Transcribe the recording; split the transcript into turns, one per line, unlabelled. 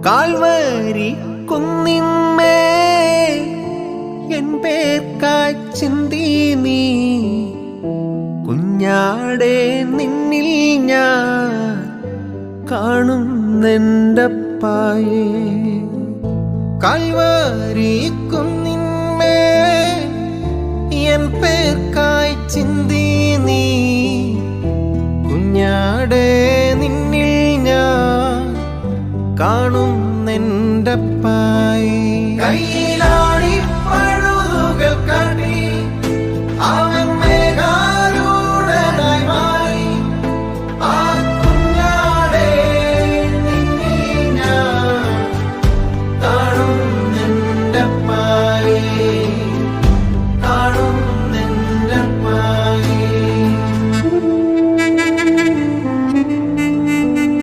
Calvary കുന്നിന്മേ N പേർക്കായി ചിന്തി നീ കുഞ്ഞാടെ നിന്നിൽ ഞാൻ കാണുന്നെൻ്റപ്പായേ. കാൽവരി കുന്നിന്മേ എൻ പേർക്കായി ചിന്തി നീ കുഞ്ഞാടെ നിന്നിൽ ഞാൻ കാണുന്നെൻ്റപ്പായേ.